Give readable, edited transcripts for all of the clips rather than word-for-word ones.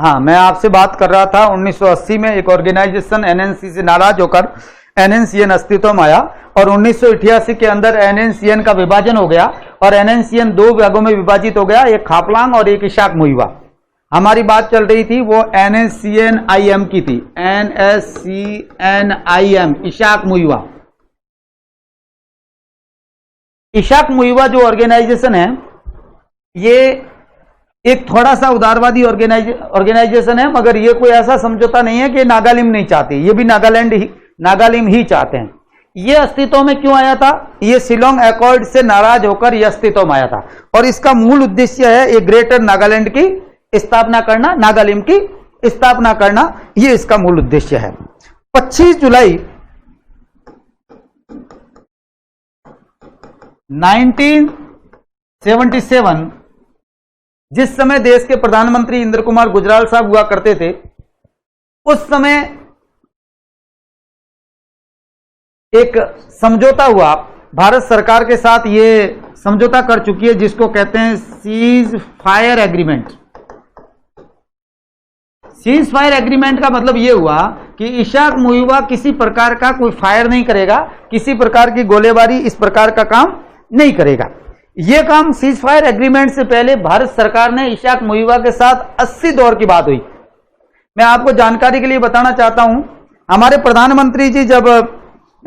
हाँ, मैं आपसे बात कर रहा था 1980 में एक ऑर्गेनाइजेशन एनएनसी से नाराज होकर एनएनसीएन अस्तित्व में आया और 1988 के अंदर एनएनसीएन का विभाजन हो गया और एनएनसीएन दो भागों में विभाजित हो गया, एक खापलांग और एक इशाक मुइवा। हमारी बात चल रही थी वो एनएससीएन आईएम की थी, एनएससीएन आईएम इशाक मुइवा। इशाक मुइवा जो ऑर्गेनाइजेशन है ये एक थोड़ा सा उदारवादी ऑर्गेनाइजेशन है, मगर ये कोई ऐसा समझौता नहीं है कि नागालिम नहीं चाहते, ये भी नागालिम ही चाहते हैं। ये अस्तित्व में क्यों आया था? ये शिलोंग एकॉर्ड से नाराज होकर यह अस्तित्व में आया था और इसका मूल उद्देश्य है एक ग्रेटर नागालैंड की स्थापना करना, नागालिम की स्थापना करना, ये इसका मूल उद्देश्य है। 25 जुलाई 1977 जिस समय देश के प्रधानमंत्री इंद्र कुमार गुजराल साहब हुआ करते थे, उस समय एक समझौता हुआ भारत सरकार के साथ। ये समझौता कर चुकी है जिसको कहते हैं cease fire agreement. Cease fire agreement का मतलब यह हुआ कि इशाक मुइवा किसी प्रकार का कोई फायर नहीं करेगा, किसी प्रकार की गोलीबारी इस प्रकार का काम नहीं करेगा। यह काम सीज फायर एग्रीमेंट से पहले भारत सरकार ने इशाक मुइवा के साथ 80 दौर की बात हुई। मैं आपको जानकारी के लिए बताना चाहता हूं, हमारे प्रधानमंत्री जी जब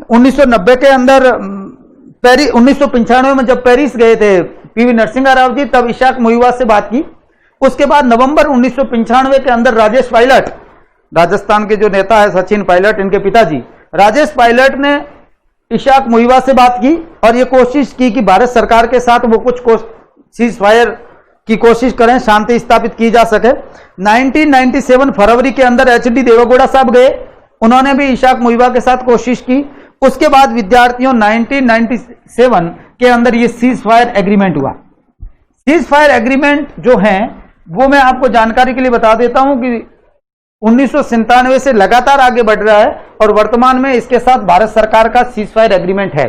1990 के अंदर 1995 में जब पेरिस गए थे पीवी नरसिंह राव जी, तब इशाक मुइवा से बात की। उसके बाद नवंबर 1995 के अंदर राजेश पायलट, राजस्थान के जो नेता है सचिन पायलट, इनके पिताजी राजेश पायलट ने इशाक मुइवा से बात की और ये कोशिश की कि भारत सरकार के साथ वो कुछ सीज फायर की कोशिश करें, शांति स्थापित की जा सके। 1997 फरवरी के अंदर एचडी देवेगौड़ा साहब गए, उन्होंने भी इशाक मुइवा के साथ कोशिश की। उसके बाद विद्यार्थियों 1997 के अंदर ये सीज फायर एग्रीमेंट हुआ। सीज फायर एग्रीमेंट जो है वो मैं आपको जानकारी के लिए बता देता हूं कि 1997 से लगातार आगे बढ़ रहा है और वर्तमान में इसके साथ भारत सरकार का सीज फायर एग्रीमेंट है।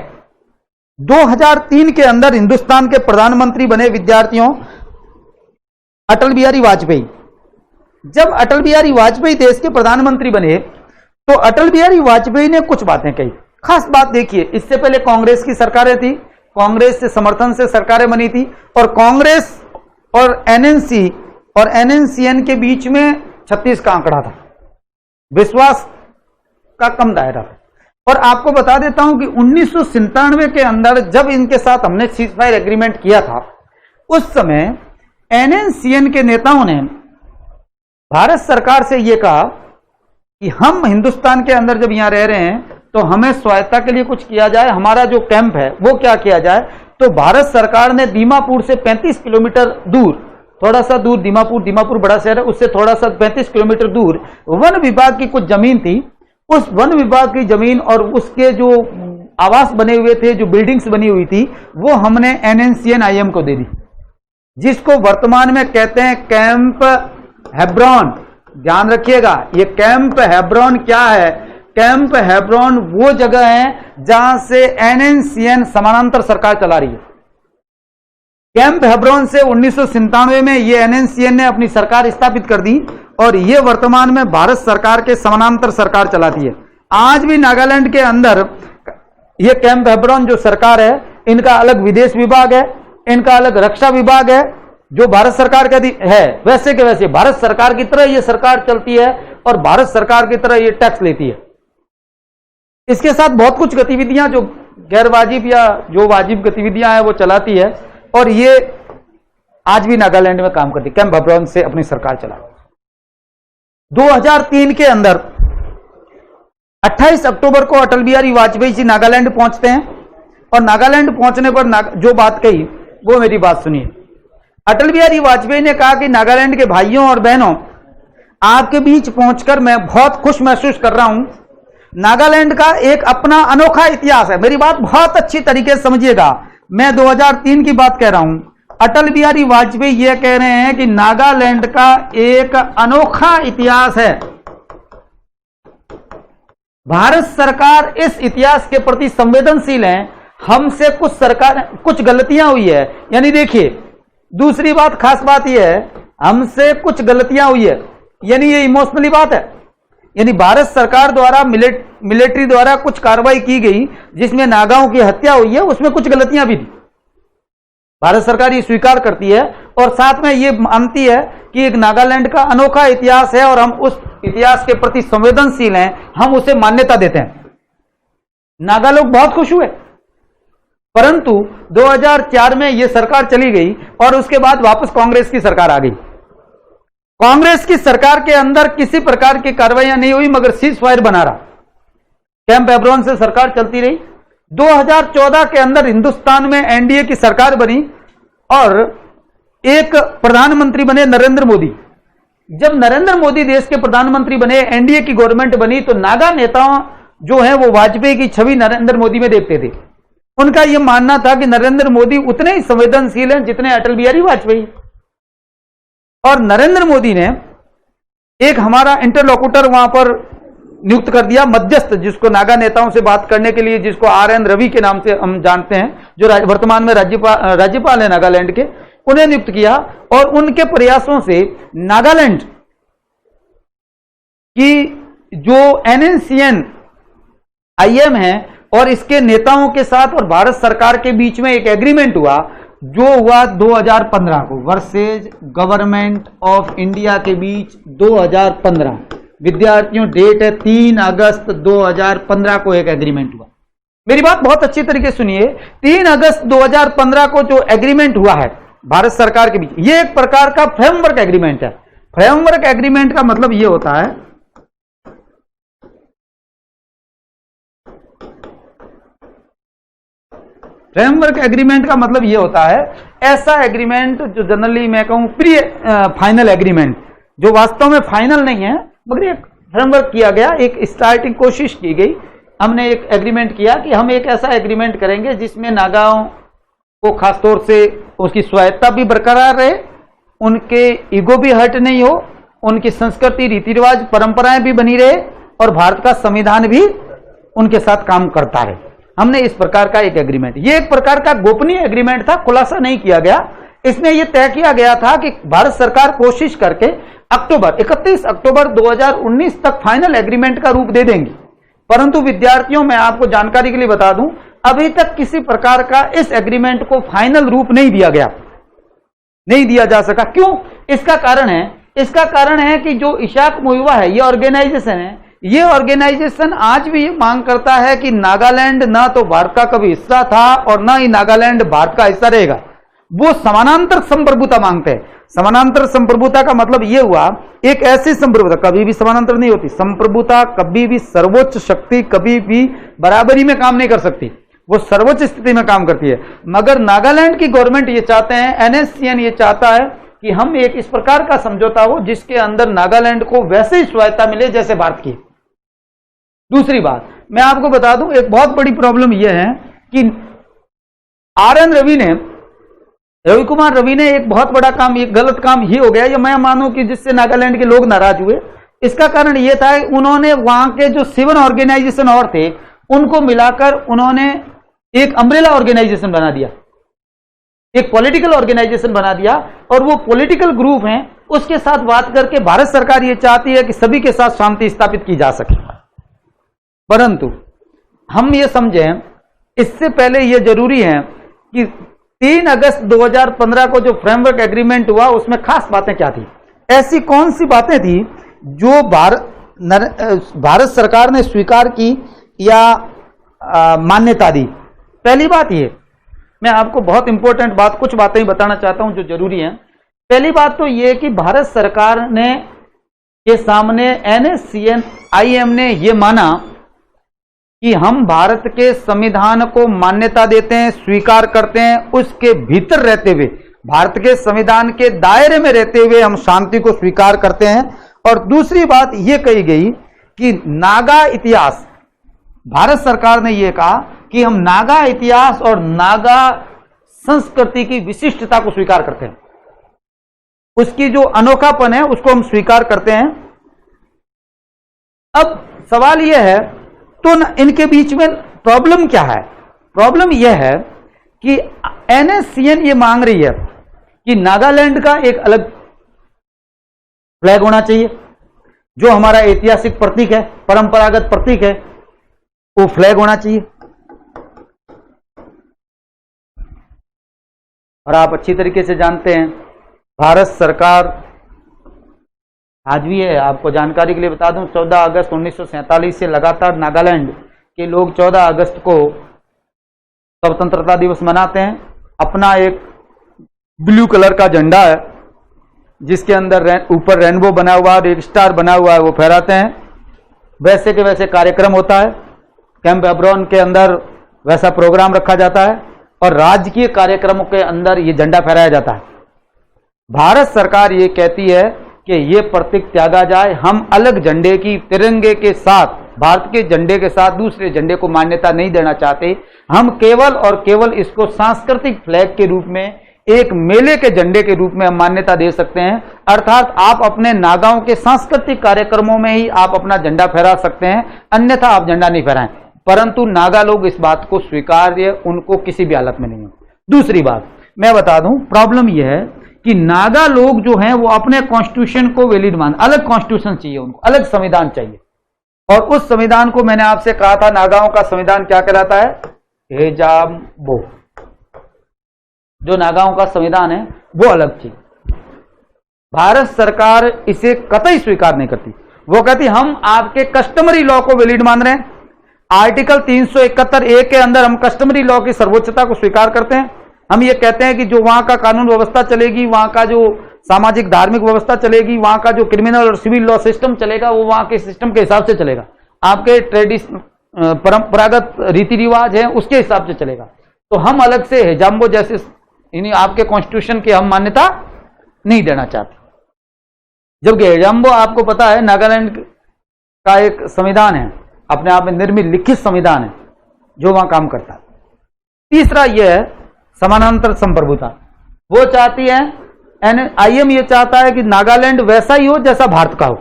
2003 के अंदर हिंदुस्तान के प्रधानमंत्री बने विद्यार्थियों अटल बिहारी वाजपेयी। जब अटल बिहारी वाजपेयी देश के प्रधानमंत्री बने तो अटल बिहारी वाजपेयी ने कुछ बातें कही। खास बात देखिए, इससे पहले कांग्रेस की सरकारें थी, कांग्रेस से समर्थन से सरकारें बनी थी और कांग्रेस और एनएनसी और एनएनसीएन के बीच में 36 का आंकड़ा था, विश्वास का कम दायरा था। और आपको बता देता हूं कि 1997 के अंदर जब इनके साथ हमने सीज फायर एग्रीमेंट किया था, उस समय एनएनसीएन के नेताओं ने भारत सरकार से यह कहा कि हम हिंदुस्तान के अंदर जब यहां रह रहे हैं तो हमें स्वायत्ता के लिए कुछ किया जाए, हमारा जो कैंप है वो क्या किया जाए। तो भारत सरकार ने दीमापुर से 35 किलोमीटर दूर, थोड़ा सा दूर दीमापुर बड़ा शहर है, उससे थोड़ा सा 35 किलोमीटर दूर वन विभाग की कुछ जमीन थी। उस वन विभाग की जमीन और उसके जो आवास बने हुए थे, जो बिल्डिंग्स बनी हुई थी, वो हमने एनएनसीएन आईएम को दे दी, जिसको वर्तमान में कहते हैं कैंप हेब्रॉन। ध्यान रखिएगा, ये कैंप हेब्रॉन क्या है? कैंप हेब्रॉन वो जगह है जहां से एनएनसीएन समानांतर सरकार चला रही है। कैंप हेब्रॉन से 1997 में ये एनएनसीएन ने अपनी सरकार स्थापित कर दी और ये वर्तमान में भारत सरकार के समानांतर सरकार चलाती है। आज भी नागालैंड के अंदर ये कैंप हेब्रॉन जो सरकार है, इनका अलग विदेश विभाग है, इनका अलग रक्षा विभाग है, जो भारत सरकार का है। वैसे के वैसे भारत सरकार की तरह ये सरकार चलती है और भारत सरकार की तरह ये टैक्स लेती है। इसके साथ बहुत कुछ गतिविधियां जो गैर वाजिब या जो वाजिब गतिविधियां हैं वो चलाती है और ये आज भी नागालैंड में काम करती है। कैंप हेब्रॉन से अपनी सरकार चला। 2003 के अंदर 28 अक्टूबर को अटल बिहारी वाजपेयी जी नागालैंड पहुंचते हैं और नागालैंड पहुंचने पर जो बात कही वो मेरी बात सुनिए। अटल बिहारी वाजपेयी ने कहा कि नागालैंड के भाइयों और बहनों, आपके बीच पहुंचकर मैं बहुत खुश महसूस कर रहा हूं। नागालैंड का एक अपना अनोखा इतिहास है। मेरी बात बहुत अच्छी तरीके से समझिएगा, मैं 2003 की बात कह रहा हूं। अटल बिहारी वाजपेयी यह कह रहे हैं कि नागालैंड का एक अनोखा इतिहास है। भारत सरकार इस इतिहास के प्रति संवेदनशील है। हमसे कुछ गलतियां हुई है, यानी देखिए दूसरी बात, खास बात यह है, हमसे कुछ गलतियां हुई है। यानी ये इमोशनली बात है, यानी भारत सरकार द्वारा मिलिट्री द्वारा कुछ कार्रवाई की गई जिसमें नागाओं की हत्या हुई है, उसमें कुछ गलतियां भी थी। भारत सरकार ये स्वीकार करती है और साथ में ये मानती है कि एक नागालैंड का अनोखा इतिहास है और हम उस इतिहास के प्रति संवेदनशील हैं, हम उसे मान्यता देते हैं। नागा लोग बहुत खुश हुए, परंतु 2004 में यह सरकार चली गई और उसके बाद वापस कांग्रेस की सरकार आ गई। कांग्रेस की सरकार के अंदर किसी प्रकार की कार्रवाइयां नहीं हुई, मगर सीज फायर बना रहा। कैंप एब्रोन से सरकार चलती रही। 2014 के अंदर हिंदुस्तान में एनडीए की सरकार बनी और एक प्रधानमंत्री बने नरेंद्र मोदी। जब नरेंद्र मोदी देश के प्रधानमंत्री बने, एनडीए की गवर्नमेंट बनी, तो नागा नेताओं जो हैं वो वाजपेयी की छवि नरेंद्र मोदी में देखते थे। उनका यह मानना था कि नरेंद्र मोदी उतने ही संवेदनशील हैं जितने अटल बिहारी वाजपेयी। और नरेंद्र मोदी ने एक हमारा इंटरलोकुटर वहां पर नियुक्त कर दिया, मध्यस्थ, जिसको नागा नेताओं से बात करने के लिए, जिसको RN रवि के नाम से हम जानते हैं, जो वर्तमान में राज्यपाल है नागालैंड के, उन्हें नियुक्त किया। और उनके प्रयासों से नागालैंड की जो NNCN IM है और इसके नेताओं के साथ और भारत सरकार के बीच में एक एग्रीमेंट हुआ, जो हुआ 2015 को, वर्सेज गवर्नमेंट ऑफ इंडिया के बीच 2015। विद्यार्थियों, डेट है 3 अगस्त 2015 को एक एग्रीमेंट हुआ। मेरी बात बहुत अच्छी तरीके से सुनिए। 3 अगस्त 2015 को जो एग्रीमेंट हुआ है भारत सरकार के बीच, यह एक प्रकार का फ्रेमवर्क एग्रीमेंट है। फ्रेमवर्क एग्रीमेंट का मतलब यह होता है, फ्रेमवर्क एग्रीमेंट का मतलब यह होता है ऐसा एग्रीमेंट जो जनरली मैं कहूं प्री फाइनल एग्रीमेंट, जो वास्तव में फाइनल नहीं है, मगर एक फ्रेमवर्क किया गया, एक स्टार्टिंग कोशिश की गई। हमने एक एग्रीमेंट किया कि हम एक ऐसा एग्रीमेंट करेंगे जिसमें नागाओं को खासतौर से उसकी स्वायत्ता भी बरकरार रहे, उनके ईगो भी हर्ट नहीं हो, उनकी संस्कृति, रीति रिवाज, परंपराएं भी बनी रहे और भारत का संविधान भी उनके साथ काम करता रहे। हमने इस प्रकार का एक एग्रीमेंट, ये एक प्रकार का गोपनीय एग्रीमेंट था, खुलासा नहीं किया गया। इसमें यह तय किया गया था कि भारत सरकार कोशिश करके 31 अक्टूबर 2019 तक फाइनल एग्रीमेंट का रूप दे देंगी। परंतु विद्यार्थियों, मैं आपको जानकारी के लिए बता दूं, अभी तक किसी प्रकार का इस एग्रीमेंट को फाइनल रूप नहीं दिया गया, नहीं दिया जा सका। क्यों? इसका कारण है कि जो इशाक मुइवा है, ये ऑर्गेनाइजेशन है, ये ऑर्गेनाइजेशन आज भी मांग करता है कि नागालैंड ना तो भारत का कभी हिस्सा था और ना ही नागालैंड भारत का हिस्सा रहेगा। वो समानांतर संप्रभुता मांगते हैं। समानांतर संप्रभुता का मतलब यह हुआ, एक ऐसी संप्रभुता कभी भी समानांतर नहीं होती। संप्रभुता कभी भी सर्वोच्च शक्ति कभी भी बराबरी में काम नहीं कर सकती, वो सर्वोच्च स्थिति में काम करती है। मगर नागालैंड की गवर्नमेंट ये चाहते हैं, NSCN ये चाहता है कि हम एक इस प्रकार का समझौता हो जिसके अंदर नागालैंड को वैसे ही स्वायत्ता मिले जैसे भारत की। दूसरी बात मैं आपको बता दूं, एक बहुत बड़ी प्रॉब्लम यह है कि रवि कुमार रवि ने एक बहुत बड़ा काम, एक गलत काम ही हो गया, ये मैं मानूं कि जिससे नागालैंड के लोग नाराज हुए। इसका कारण यह था कि उन्होंने वहां के जो सिविल ऑर्गेनाइजेशन और थे उनको मिलाकर उन्होंने एक अम्ब्रेला ऑर्गेनाइजेशन बना दिया, एक पॉलिटिकल ऑर्गेनाइजेशन बना दिया, और वो पॉलिटिकल ग्रुप हैं उसके साथ बात करके भारत सरकार ये चाहती है कि सभी के साथ शांति स्थापित की जा सके। परंतु हम ये समझें, इससे पहले यह जरूरी है कि 3 अगस्त 2015 को जो फ्रेमवर्क एग्रीमेंट हुआ उसमें खास बातें क्या थी, ऐसी कौन सी बातें थी जो भारत सरकार ने स्वीकार की या मान्यता दी। पहली बात ये, मैं आपको बहुत इंपॉर्टेंट बात, कुछ बातें ही बताना चाहता हूं जो जरूरी हैं। पहली बात तो ये कि भारत सरकार ने के सामने NSCN IM ने यह माना कि हम भारत के संविधान को मान्यता देते हैं, स्वीकार करते हैं, उसके भीतर रहते हुए, भारत के संविधान के दायरे में रहते हुए हम शांति को स्वीकार करते हैं। और दूसरी बात यह कही गई कि नागा इतिहास, भारत सरकार ने यह कहा कि हम नागा इतिहास और नागा संस्कृति की विशिष्टता को स्वीकार करते हैं, उसकी जो अनोखापन है उसको हम स्वीकार करते हैं। अब सवाल यह है, तो इनके बीच में प्रॉब्लम क्या है? प्रॉब्लम यह है कि NSCN ये मांग रही है कि नागालैंड का एक अलग फ्लैग होना चाहिए, जो हमारा ऐतिहासिक प्रतीक है, परंपरागत प्रतीक है, वो फ्लैग होना चाहिए। और आप अच्छी तरीके से जानते हैं भारत सरकार आज भी है, आपको जानकारी के लिए बता दूं, 14 अगस्त 1947 से लगातार नागालैंड के लोग 14 अगस्त को स्वतंत्रता दिवस मनाते हैं। अपना एक ब्लू कलर का झंडा है जिसके अंदर ऊपर रेनबो बना हुआ है और एक स्टार बना हुआ है, वो फहराते हैं। वैसे के वैसे कार्यक्रम होता है, कैंप एब्रोन के अंदर वैसा प्रोग्राम रखा जाता है और राजकीय कार्यक्रमों के अंदर ये झंडा फहराया जाता है। भारत सरकार ये कहती है कि ये प्रतीक त्यागा जाए, हम अलग झंडे की, तिरंगे के साथ, भारत के झंडे के साथ दूसरे झंडे को मान्यता नहीं देना चाहते। हम केवल और केवल इसको सांस्कृतिक फ्लैग के रूप में, एक मेले के झंडे के रूप में हम मान्यता दे सकते हैं। अर्थात आप अपने नागाओं के सांस्कृतिक कार्यक्रमों में ही आप अपना झंडा फहरा सकते हैं, अन्यथा आप झंडा नहीं फहराएं। परंतु नागा लोग इस बात को स्वीकार्य उनको किसी भी हालत में नहीं है। दूसरी बात मैं बता दूं, प्रॉब्लम यह है कि नागा लोग जो हैं वो अपने कॉन्स्टिट्यूशन को वैलिड मान, अलग कॉन्स्टिट्यूशन चाहिए उनको, अलग संविधान चाहिए। और उस संविधान को मैंने आपसे कहा था, नागाओं का संविधान क्या कहलाता है? हेजाम्बो। जो नागाओं का संविधान है वो अलग चीज। भारत सरकार इसे कतई स्वीकार नहीं करती। वो कहती हम आपके कस्टमरी लॉ को वैलिड मान रहे हैं। आर्टिकल 371A के अंदर हम कस्टमरी लॉ की सर्वोच्चता को स्वीकार करते हैं। हम ये कहते हैं कि जो वहां का कानून व्यवस्था चलेगी, वहां का जो सामाजिक धार्मिक व्यवस्था चलेगी, वहां का जो क्रिमिनल और सिविल लॉ सिस्टम चलेगा, वो वहां के सिस्टम के हिसाब से चलेगा। आपके ट्रेडिशन, परंपरागत रीति रिवाज है, उसके हिसाब से चलेगा। तो हम अलग से हेजाम्बो जैसे यानी आपके कॉन्स्टिट्यूशन की हम मान्यता नहीं देना चाहते। जबकि हेजाम्बो आपको पता है नागालैंड का एक संविधान है, अपने आप में निर्मित लिखित संविधान है जो वहां काम करता है। तीसरा यह है समानांतर संप्रभुता। वो चाहती है, IM ये चाहता है कि नागालैंड वैसा ही हो जैसा भारत का हो,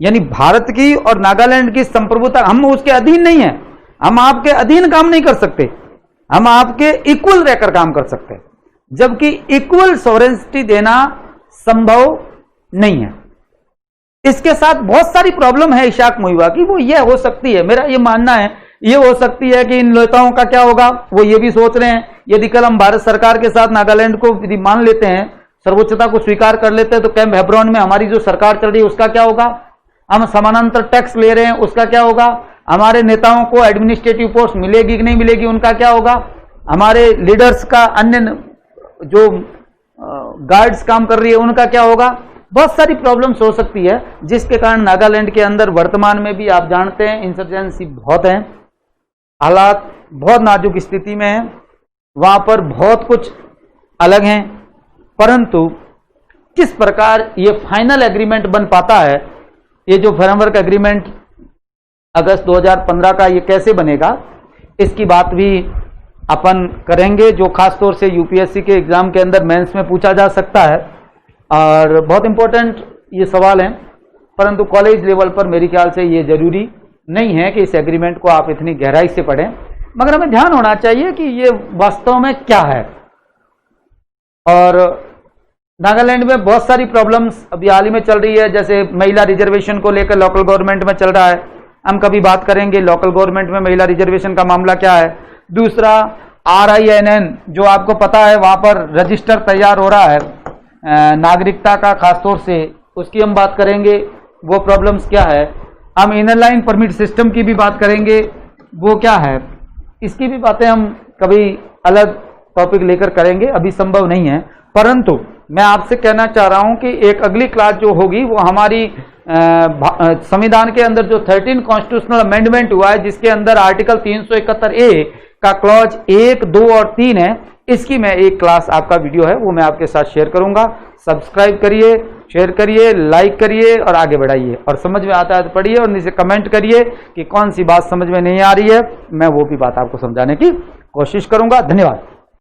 यानी भारत की और नागालैंड की संप्रभुता। हम उसके अधीन नहीं है, हम आपके अधीन काम नहीं कर सकते, हम आपके इक्वल रहकर काम कर सकते हैं। जबकि इक्वल सॉवरेनिटी देना संभव नहीं है। इसके साथ बहुत सारी प्रॉब्लम है इशाक मुइवा की। वो ये हो सकती है, मेरा ये मानना है, ये हो सकती है कि इन नेताओं का क्या होगा, वो ये भी सोच रहे हैं यदि कल हम भारत सरकार के साथ नागालैंड को यदि मान लेते हैं, सर्वोच्चता को स्वीकार कर लेते हैं, तो कैंप हेब्रोन में हमारी जो सरकार चल रही है उसका क्या होगा? हम समानांतर टैक्स ले रहे हैं, उसका क्या होगा? हमारे नेताओं को एडमिनिस्ट्रेटिव पोस्ट मिलेगी कि नहीं मिलेगी, उनका क्या होगा? हमारे लीडर्स का, अन्य जो गार्ड्स काम कर रही है, उनका क्या होगा? बहुत सारी प्रॉब्लम्स हो सकती है, जिसके कारण नागालैंड के अंदर वर्तमान में भी आप जानते हैं इंसर्जेंसी बहुत है, हालात बहुत नाजुक स्थिति में है, वहां पर बहुत कुछ अलग हैं। परंतु किस प्रकार ये फाइनल एग्रीमेंट बन पाता है, ये जो फ्रेमवर्क एग्रीमेंट अगस्त 2015 का, ये कैसे बनेगा, इसकी बात भी अपन करेंगे, जो खासतौर से यूपीएससी के एग्जाम के अंदर मेंस में पूछा जा सकता है और बहुत इंपॉर्टेंट ये सवाल है। परंतु कॉलेज लेवल पर मेरे ख्याल से ये जरूरी नहीं है कि इस एग्रीमेंट को आप इतनी गहराई से पढ़ें, मगर हमें ध्यान होना चाहिए कि ये वास्तव में क्या है। और नागालैंड में बहुत सारी प्रॉब्लम्स अभी हाल ही में चल रही है, जैसे महिला रिजर्वेशन को लेकर लोकल गवर्नमेंट में चल रहा है, हम कभी बात करेंगे लोकल गवर्नमेंट में महिला रिजर्वेशन का मामला क्या है। दूसरा RINN, जो आपको पता है वहां पर रजिस्टर तैयार हो रहा है नागरिकता का, खासतौर से उसकी हम बात करेंगे, वो प्रॉब्लम्स क्या है। हम इनर लाइन परमिट सिस्टम की भी बात करेंगे, वो क्या है, इसकी भी बातें हम कभी अलग टॉपिक लेकर करेंगे, अभी संभव नहीं है। परंतु मैं आपसे कहना चाह रहा हूं कि एक अगली क्लास जो होगी वो हमारी संविधान के अंदर जो 13 कॉन्स्टिट्यूशनल अमेंडमेंट हुआ है, जिसके अंदर आर्टिकल 371A का क्लॉज 1, 2 और 3 है, इसकी मैं एक क्लास, आपका वीडियो है वो मैं आपके साथ शेयर करूंगा। सब्सक्राइब करिए, शेयर करिए, लाइक करिए और आगे बढ़ाइए। और समझ में आता है तो पढ़िए और नीचे कमेंट करिए कि कौन सी बात समझ में नहीं आ रही है, मैं वो भी बात आपको समझाने की कोशिश करूंगा। धन्यवाद।